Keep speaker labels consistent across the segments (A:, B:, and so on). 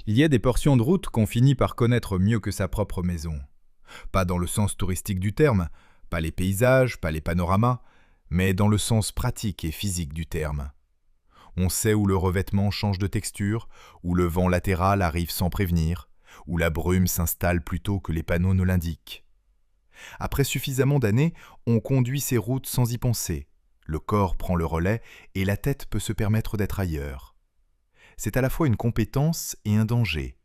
A: Il y a des portions de route qu'on finit par connaître mieux que sa propre maison. Pas dans le sens touristique du terme, pas les paysages, pas les panoramas, mais dans le sens pratique et physique du terme. On sait où le revêtement change de texture, où le vent latéral arrive sans prévenir, où la brume s'installe plus tôt que les panneaux ne l'indiquent. Après suffisamment d'années, on conduit ces routes sans y penser. Le corps prend le relais et la tête peut se permettre d'être ailleurs. C'est à la fois une compétence et un danger.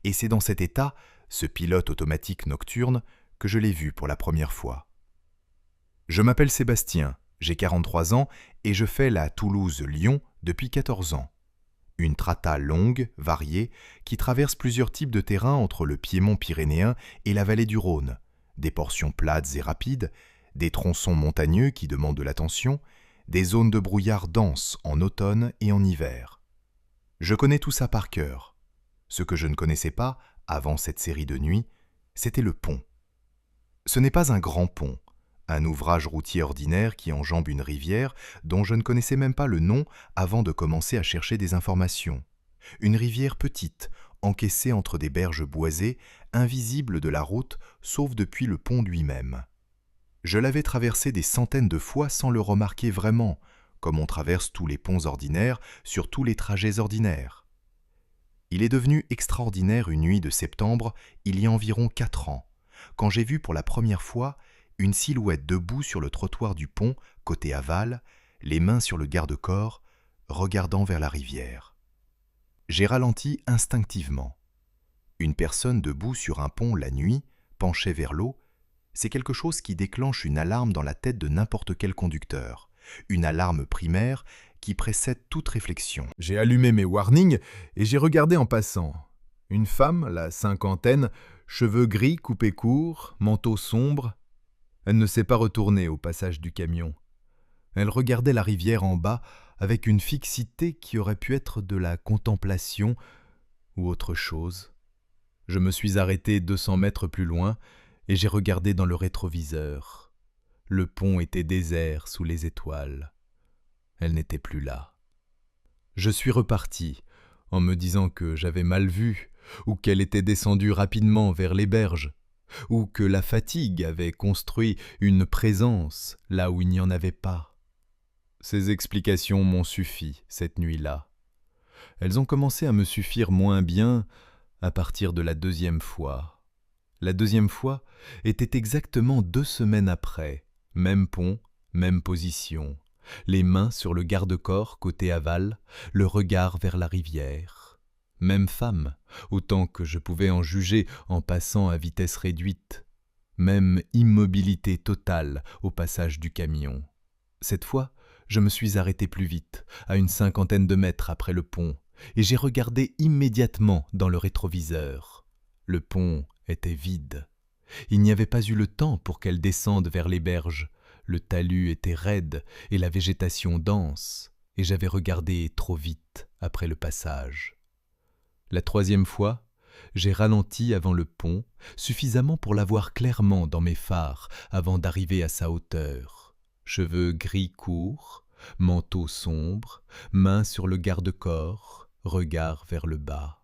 A: Et c'est dans cet état, ce pilote automatique nocturne, que je l'ai vu pour la première fois. Je m'appelle Sébastien, j'ai 43 ans et je fais la Toulouse-Lyon depuis 14 ans. Une trata longue, variée, qui traverse plusieurs types de terrains entre le piémont pyrénéen et la vallée du Rhône, des portions plates et rapides, des tronçons montagneux qui demandent de l'attention, des zones de brouillard dense en automne et en hiver. Je connais tout ça par cœur. Ce que je ne connaissais pas, avant cette série de nuits, c'était le pont. Ce n'est pas un grand pont, un ouvrage routier ordinaire qui enjambe une rivière dont je ne connaissais même pas le nom avant de commencer à chercher des informations. Une rivière petite, encaissée entre des berges boisées, invisible de la route sauf depuis le pont lui-même. Je l'avais traversé des centaines de fois sans le remarquer vraiment, comme on traverse tous les ponts ordinaires sur tous les trajets ordinaires. Il est devenu extraordinaire une nuit de septembre, il y a environ 4 ans, quand j'ai vu pour la première fois une silhouette debout sur le trottoir du pont, côté aval, les mains sur le garde-corps, regardant vers la rivière. J'ai ralenti instinctivement. Une personne debout sur un pont la nuit, penchée vers l'eau, c'est quelque chose qui déclenche une alarme dans la tête de n'importe quel conducteur, une alarme primaire qui précède toute réflexion. J'ai allumé mes warnings et j'ai regardé en passant. Une femme, la cinquantaine, cheveux gris coupés courts, manteau sombre. Elle ne s'est pas retournée au passage du camion. Elle regardait la rivière en bas avec une fixité qui aurait pu être de la contemplation ou autre chose. Je me suis arrêté 200 mètres plus loin et j'ai regardé dans le rétroviseur. Le pont était désert sous les étoiles. Elle n'était plus là. Je suis reparti en me disant que j'avais mal vu ou qu'elle était descendue rapidement vers les berges, ou que la fatigue avait construit une présence là où il n'y en avait pas. Ces explications m'ont suffi cette nuit-là. Elles ont commencé à me suffire moins bien à partir de la deuxième fois. La deuxième fois était exactement 2 semaines après, même pont, même position, les mains sur le garde-corps côté aval, le regard vers la rivière. Même femme, autant que je pouvais en juger en passant à vitesse réduite. Même immobilité totale au passage du camion. Cette fois, je me suis arrêté plus vite, à une 50aine de mètres après le pont, et j'ai regardé immédiatement dans le rétroviseur. Le pont était vide. Il n'y avait pas eu le temps pour qu'elle descende vers les berges. Le talus était raide et la végétation dense, et j'avais regardé trop vite après le passage. La 3e fois, j'ai ralenti avant le pont, suffisamment pour la voir clairement dans mes phares avant d'arriver à sa hauteur. Cheveux gris courts, manteau sombre, main sur le garde-corps, regard vers le bas.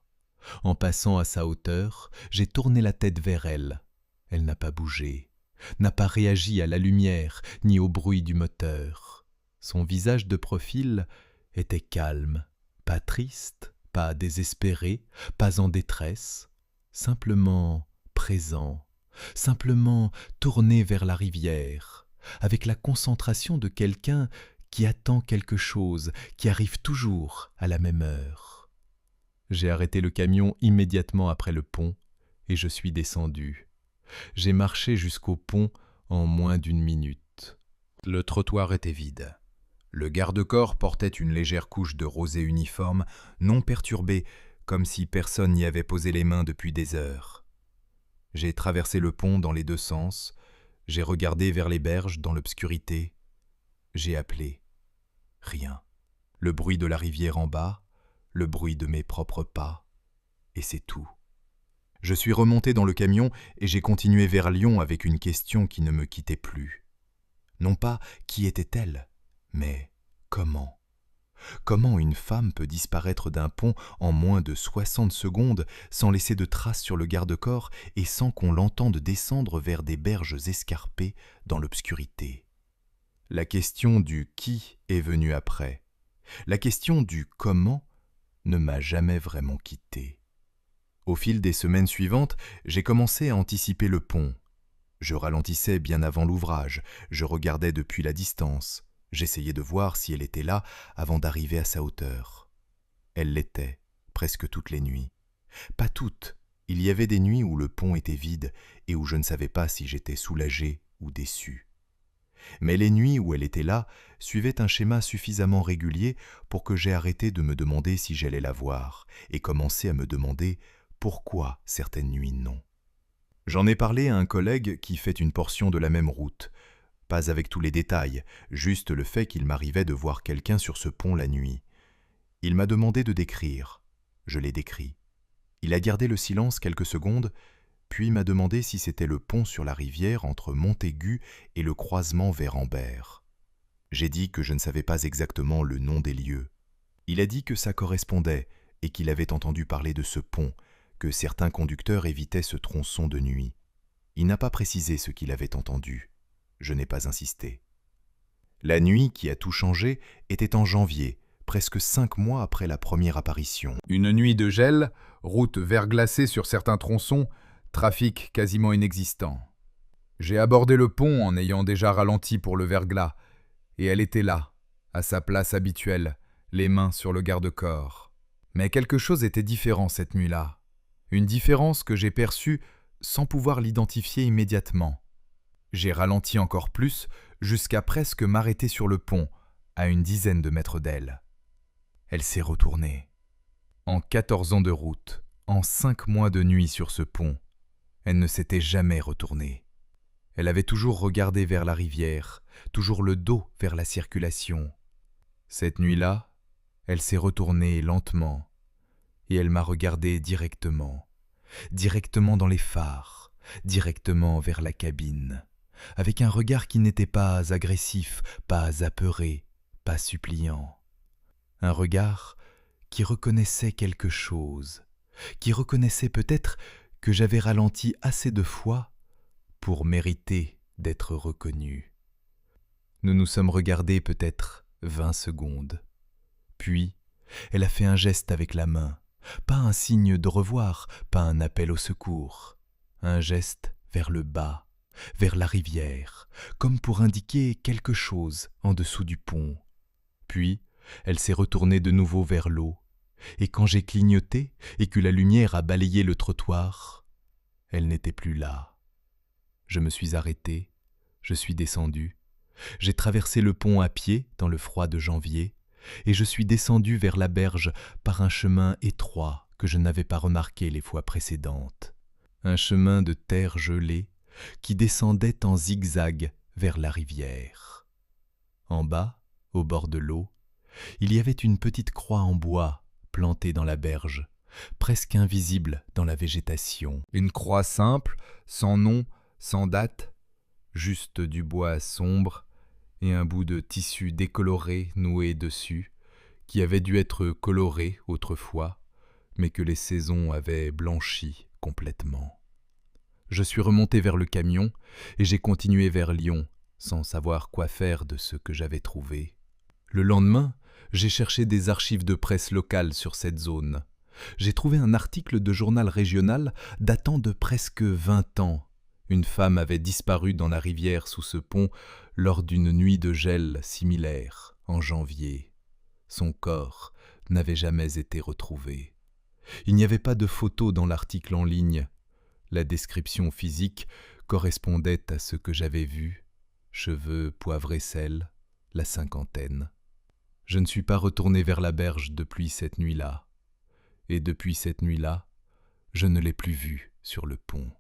A: En passant à sa hauteur, j'ai tourné la tête vers elle. Elle n'a pas bougé, n'a pas réagi à la lumière ni au bruit du moteur. Son visage de profil était calme, pas triste, pas désespéré, pas en détresse, simplement présent, simplement tourné vers la rivière, avec la concentration de quelqu'un qui attend quelque chose, qui arrive toujours à la même heure. J'ai arrêté le camion immédiatement après le pont et je suis descendu. J'ai marché jusqu'au pont en moins d'1 minute. Le trottoir était vide. Le garde-corps portait une légère couche de rosée uniforme, non perturbée, comme si personne n'y avait posé les mains depuis des heures. J'ai traversé le pont dans les 2 sens, j'ai regardé vers les berges dans l'obscurité. J'ai appelé. Rien. Le bruit de la rivière en bas, le bruit de mes propres pas, et c'est tout. Je suis remonté dans le camion et j'ai continué vers Lyon avec une question qui ne me quittait plus. Non pas qui était-elle, mais comment ? Comment une femme peut disparaître d'un pont en moins de 60 secondes sans laisser de traces sur le garde-corps et sans qu'on l'entende descendre vers des berges escarpées dans l'obscurité? La question du qui est venue après. La question du comment ne m'a jamais vraiment quitté. Au fil des semaines suivantes, j'ai commencé à anticiper le pont. Je ralentissais bien avant l'ouvrage, je regardais depuis la distance, j'essayais de voir si elle était là avant d'arriver à sa hauteur. Elle l'était, presque toutes les nuits. Pas toutes, il y avait des nuits où le pont était vide et où je ne savais pas si j'étais soulagé ou déçu. Mais les nuits où elle était là suivaient un schéma suffisamment régulier pour que j'aie arrêté de me demander si j'allais la voir et commencé à me demander pourquoi certaines nuits non. J'en ai parlé à un collègue qui fait une portion de la même route, pas avec tous les détails, juste le fait qu'il m'arrivait de voir quelqu'un sur ce pont la nuit. Il m'a demandé de décrire. Je l'ai décrit. Il a gardé le silence quelques secondes, puis m'a demandé si c'était le pont sur la rivière entre Montaigu et le croisement vers Ambert. J'ai dit que je ne savais pas exactement le nom des lieux. Il a dit que ça correspondait et qu'il avait entendu parler de ce pont, que certains conducteurs évitaient ce tronçon de nuit. Il n'a pas précisé ce qu'il avait entendu. Je n'ai pas insisté. La nuit qui a tout changé était en janvier, presque 5 mois après la première apparition. Une nuit de gel, route verglacée sur certains tronçons, trafic quasiment inexistant. J'ai abordé le pont en ayant déjà ralenti pour le verglas, et elle était là, à sa place habituelle, les mains sur le garde-corps. Mais quelque chose était différent cette nuit-là. Une différence que j'ai perçue sans pouvoir l'identifier immédiatement. J'ai ralenti encore plus, jusqu'à presque m'arrêter sur le pont, à une dizaine de mètres d'elle. Elle s'est retournée. En 14 ans de route, en 5 mois de nuit sur ce pont, elle ne s'était jamais retournée. Elle avait toujours regardé vers la rivière, toujours le dos vers la circulation. Cette nuit-là, elle s'est retournée lentement, et elle m'a regardé directement dans les phares, directement vers la cabine, avec un regard qui n'était pas agressif, pas apeuré, pas suppliant. Un regard qui reconnaissait quelque chose, qui reconnaissait peut-être que j'avais ralenti assez de fois pour mériter d'être reconnu. Nous nous sommes regardés peut-être 20 secondes. Puis, elle a fait un geste avec la main, pas un signe de revoir, pas un appel au secours, un geste vers le bas, vers la rivière, comme pour indiquer quelque chose en dessous du pont. Puis, elle s'est retournée de nouveau vers l'eau, et quand j'ai clignoté et que la lumière a balayé le trottoir, elle n'était plus là. Je me suis arrêté, je suis descendu, j'ai traversé le pont à pied dans le froid de janvier, et je suis descendu vers la berge par un chemin étroit que je n'avais pas remarqué les fois précédentes. Un chemin de terre gelée qui descendait en zigzag vers la rivière. En bas, au bord de l'eau, il y avait une petite croix en bois plantée dans la berge, presque invisible dans la végétation. Une croix simple, sans nom, sans date, juste du bois sombre et un bout de tissu décoloré noué dessus, qui avait dû être coloré autrefois, mais que les saisons avaient blanchi complètement. Je suis remonté vers le camion et j'ai continué vers Lyon, sans savoir quoi faire de ce que j'avais trouvé. Le lendemain, j'ai cherché des archives de presse locales sur cette zone. J'ai trouvé un article de journal régional datant de presque 20 ans. Une femme avait disparu dans la rivière sous ce pont lors d'une nuit de gel similaire, en janvier. Son corps n'avait jamais été retrouvé. Il n'y avait pas de photo dans l'article en ligne. La description physique correspondait à ce que j'avais vu. Cheveux poivre et sel, la cinquantaine. Je ne suis pas retourné vers la berge depuis cette nuit-là. Et depuis cette nuit-là, je ne l'ai plus vue sur le pont.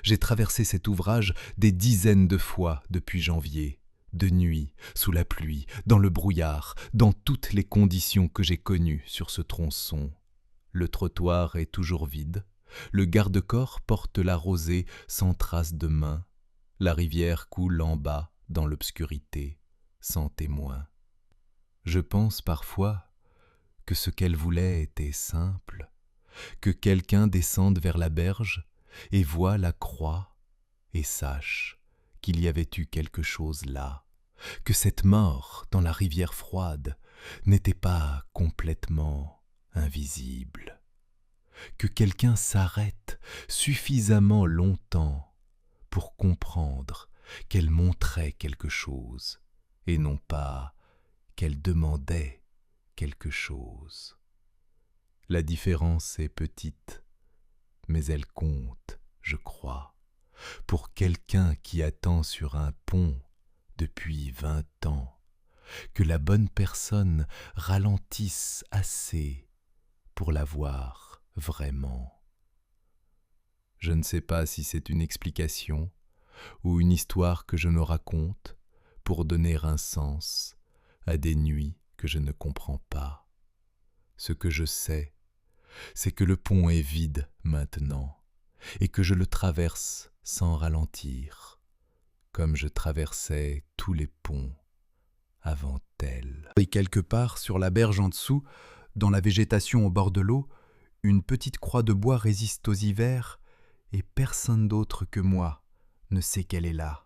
A: J'ai traversé cet ouvrage des dizaines de fois depuis janvier, de nuit, sous la pluie, dans le brouillard, dans toutes les conditions que j'ai connues sur ce tronçon. Le trottoir est toujours vide, le garde-corps porte la rosée sans trace de main, la rivière coule en bas dans l'obscurité, sans témoin. Je pense parfois que ce qu'elle voulait était simple, que quelqu'un descende vers la berge et voie la croix et sache qu'il y avait eu quelque chose là, que cette mort dans la rivière froide n'était pas complètement invisible, que quelqu'un s'arrête suffisamment longtemps pour comprendre qu'elle montrait quelque chose et non pas qu'elle demandait quelque chose. La différence est petite, mais elle compte, je crois, pour quelqu'un qui attend sur un pont depuis 20 ans, que la bonne personne ralentisse assez pour la voir vraiment. Je ne sais pas si c'est une explication ou une histoire que je me raconte pour donner un sens à des nuits que je ne comprends pas. Ce que je sais, c'est que le pont est vide maintenant et que je le traverse sans ralentir, comme je traversais tous les ponts avant elle.
B: Et quelque part, sur la berge en dessous, dans la végétation au bord de l'eau, une petite croix de bois résiste aux hivers, et personne d'autre que moi ne sait qu'elle est là.